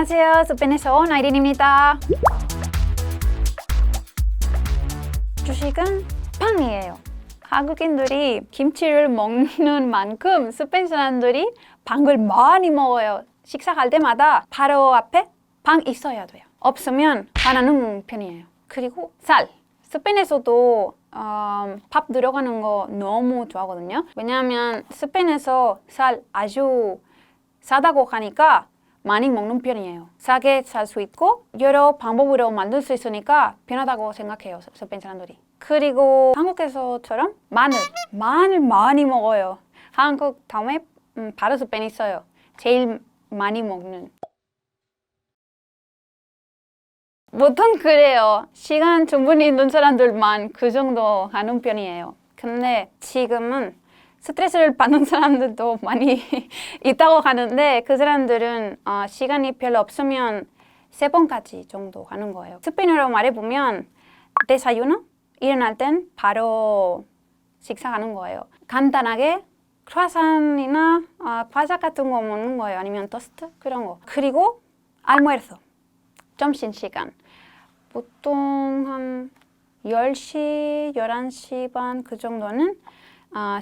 안녕하세요. 스페인에서 온 아이린입니다. 주식은 빵이에요. 한국인들이 김치를 먹는 만큼 스페인 사람들이 빵을 많이 먹어요. 식사할 때마다 바로 앞에 빵 있어야 돼요. 없으면 화나는 편이에요. 그리고 쌀. 스페인에서도 밥 들어가는 거 너무 좋아하거든요. 왜냐하면 스페인에서 쌀 아주 싸다고 하니까 많이 먹는 편이에요. 싸게 살 수 있고 여러 방법으로 만들 수 있으니까 편하다고 생각해요, 스페인 사람들이. 그리고 한국에서처럼 마늘 많이 먹어요. 한국 다음에 바로 스페인 있어요. 제일 많이 먹는. 보통 그래요. 시간 충분히 있는 사람들만 그 정도 하는 편이에요. 근데 지금은 스트레스를 받는 사람들도 많이 있다고 하는데 그 사람들은 시간이 별로 없으면 3번까지 정도 하는 거예요. 스페인어로 말해보면 데사유노? 일어날 땐 바로 식사하는 거예요. 간단하게 크루아상이나 과자 같은 거 먹는 거예요. 아니면 토스트? 그런 거. 그리고 알무에르소, 점심시간. 보통 한 10시, 11시 반 그 정도는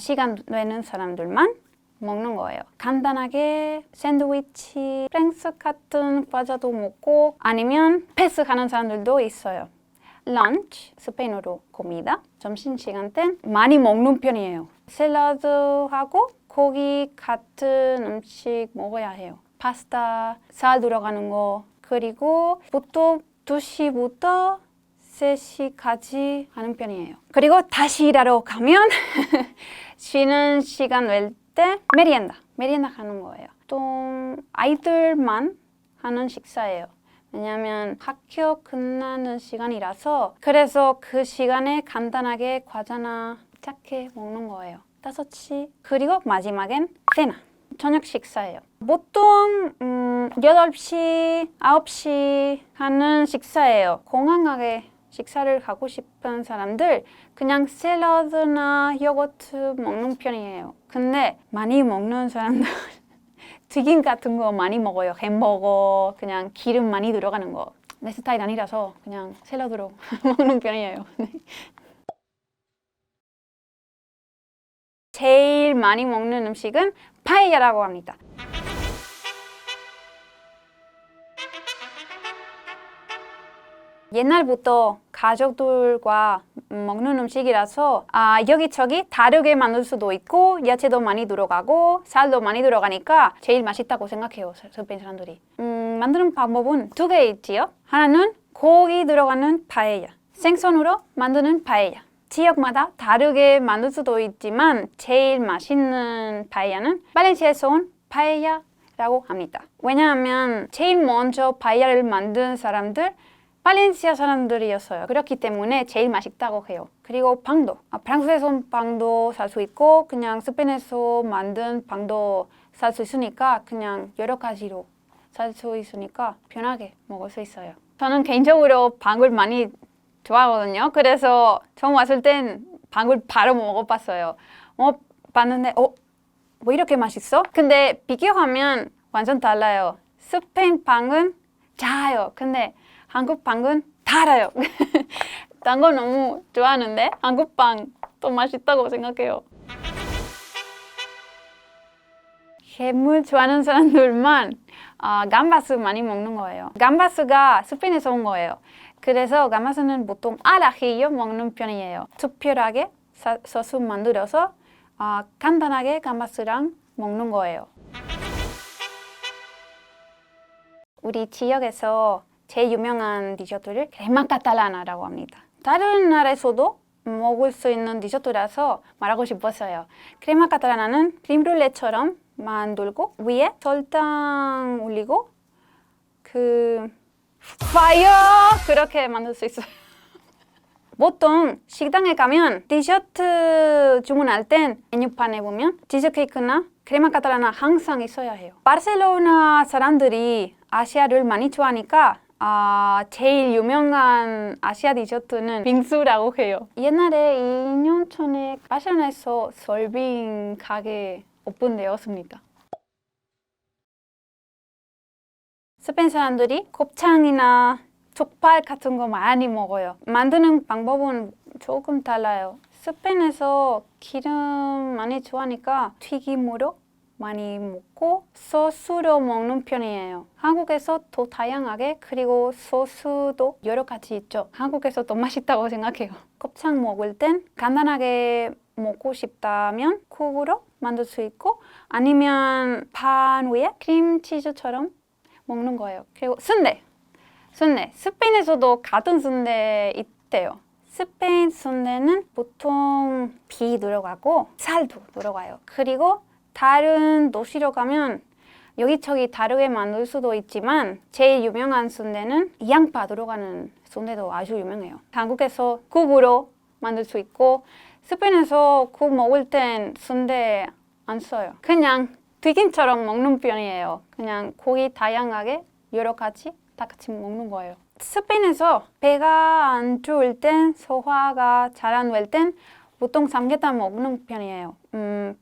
시간 되는 사람들만 먹는 거예요. 간단하게 샌드위치, 프랭스 같은 과자도 먹고 아니면 패스하는 사람들도 있어요. 런치, 스페인어로 comida, 점심시간 땐 많이 먹는 편이에요. 샐러드하고 고기 같은 음식 먹어야 해요. 파스타, 살 들어가는 거, 그리고 보통 2시부터 3시까지 하는 편이에요. 그리고 다시 일하러 가면 쉬는 시간 낼 때 메리엔다 하는 거예요. 또 아이들만 하는 식사예요. 왜냐하면 학교 끝나는 시간이라서 그래서 그 시간에 간단하게 과자나 작게 먹는 거예요. 5시. 그리고 마지막엔 세나. 저녁 식사예요. 보통 8시, 9시 하는 식사예요. 건강하게 식사를 하고 싶은 사람들 그냥 샐러드나 요거트 먹는 편이에요. 근데 많이 먹는 사람들 튀김 같은 거 많이 먹어요. 햄버거, 그냥 기름 많이 들어가는 거. 내 스타일 아니라서 그냥 샐러드로 먹는 편이에요. 제일 많이 먹는 음식은 파에야라고 합니다. 옛날부터 가족들과 먹는 음식이라서 여기저기 다르게 만들 수도 있고 야채도 많이 들어가고 살도 많이 들어가니까 제일 맛있다고 생각해요, 스페인 사람들이. 만드는 방법은 2개 있지요. 하나는 고기 들어가는 파에야, 생선으로 만드는 파에야. 지역마다 다르게 만들 수도 있지만 제일 맛있는 파에야는 발렌시아에서 온 파에야라고 합니다. 왜냐하면 제일 먼저 파에야를 만든 사람들 발렌시아 사람들이었어요. 그렇기 때문에 제일 맛있다고 해요. 그리고 빵도. 프랑스에서 온 빵도 살 수 있고 그냥 스페인에서 만든 빵도 살 수 있으니까 그냥 여러 가지로 살 수 있으니까 편하게 먹을 수 있어요. 저는 개인적으로 빵을 많이 좋아하거든요. 그래서 처음 왔을 땐 빵을 바로 먹어봤어요. 먹어봤는데 왜 이렇게 맛있어? 근데 비교하면 완전 달라요. 스페인 빵은 짜요. 근데 한국 빵은 달아요. 단 거 너무 좋아하는데 한국 빵 또 맛있다고 생각해요. 해물 좋아하는 사람들만 감바스 많이 먹는 거예요. 감바스가 스페인에서 온 거예요. 그래서 감바스는 보통 알아히요 먹는 편이에요. 특별하게 소스 만들어서 간단하게 감바스랑 먹는 거예요. 우리 지역에서 제일 유명한 디저트를 크레마 카탈라나라고 합니다. 다른 나라에서도 먹을 수 있는 디저트라서 말하고 싶었어요. 크레마 카탈라나는 크림 브룰레처럼 만들고 위에 설탕 올리고 파이어 그렇게 만들 수 있어요. 보통 식당에 가면 디저트 주문할 땐 메뉴판에 보면 치즈케이크나 크레마 카탈라나 항상 있어야 해요. 바르셀로나 사람들이 아시아를 많이 좋아하니까 제일 유명한 아시아 디저트는 빙수라고 해요. 옛날에 2년 전에 바르셀로나에서 설빙 가게 오픈되었습니다. 스페인 사람들이 곱창이나 족발 같은 거 많이 먹어요. 만드는 방법은 조금 달라요. 스페인에서 기름 많이 좋아하니까 튀김으로 많이 먹고 소스로 먹는 편이에요. 한국에서 더 다양하게 그리고 소스도 여러 가지 있죠. 한국에서 더 맛있다고 생각해요. 곱창 먹을 땐 간단하게 먹고 싶다면 국으로 만들 수 있고 아니면 pan 위에 크림치즈처럼 먹는 거예요. 그리고 순대. 스페인에서도 같은 순대 있대요. 스페인 순대는 보통 비 들어가고 살도 들어가요. 그리고 다른 도시로 가면 여기저기 다르게 만들 수도 있지만 제일 유명한 순대는 양파 들어가는 순대도 아주 유명해요. 한국에서 국으로 만들 수 있고 스페인에서 국 먹을 땐 순대 안 써요. 그냥 튀김처럼 먹는 편이에요. 그냥 고기 다양하게 여러 가지 다 같이 먹는 거예요. 스페인에서 배가 안 좋을 땐, 소화가 잘 안 될 땐 보통 삼계탕 먹는 편이에요.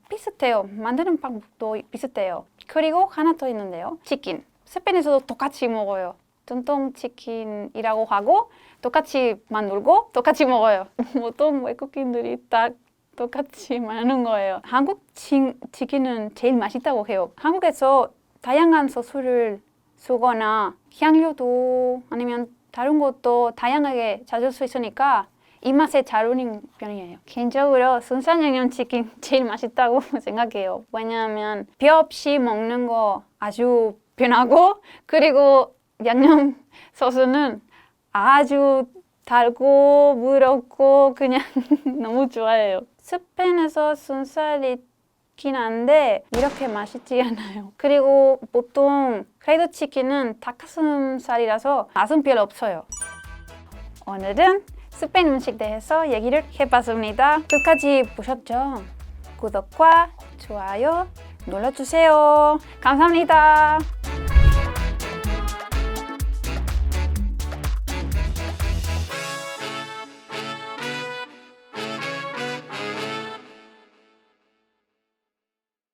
비슷해요. 만드는 방법도 비슷해요. 그리고 하나 더 있는데요. 치킨. 스페인에서도 똑같이 먹어요. 전통 치킨이라고 하고 똑같이 만들고 똑같이 먹어요. 보통 외국인들이 다 똑같이 많은 거예요. 한국 치킨은 제일 맛있다고 해요. 한국에서 다양한 소스를 쓰거나 향료도 아니면 다른 것도 다양하게 찾을 수 있으니까 입맛에 잘 어울리는 편이에요. 개인적으로 순살 양념치킨 제일 맛있다고 생각해요. 왜냐하면 뼈 없이 먹는 거 아주 편하고 그리고 양념 소스는 아주 달고 부럽고 그냥 너무 좋아해요. 스페인에서 순살이 있긴 한데 이렇게 맛있지 않아요. 그리고 보통 프라이드 치킨은 닭가슴살이라서 맛은 별로 없어요. 오늘은 스페인 음식 대해서 얘기를 해봤습니다. 끝까지 보셨죠? 구독과 좋아요 눌러주세요. 감사합니다.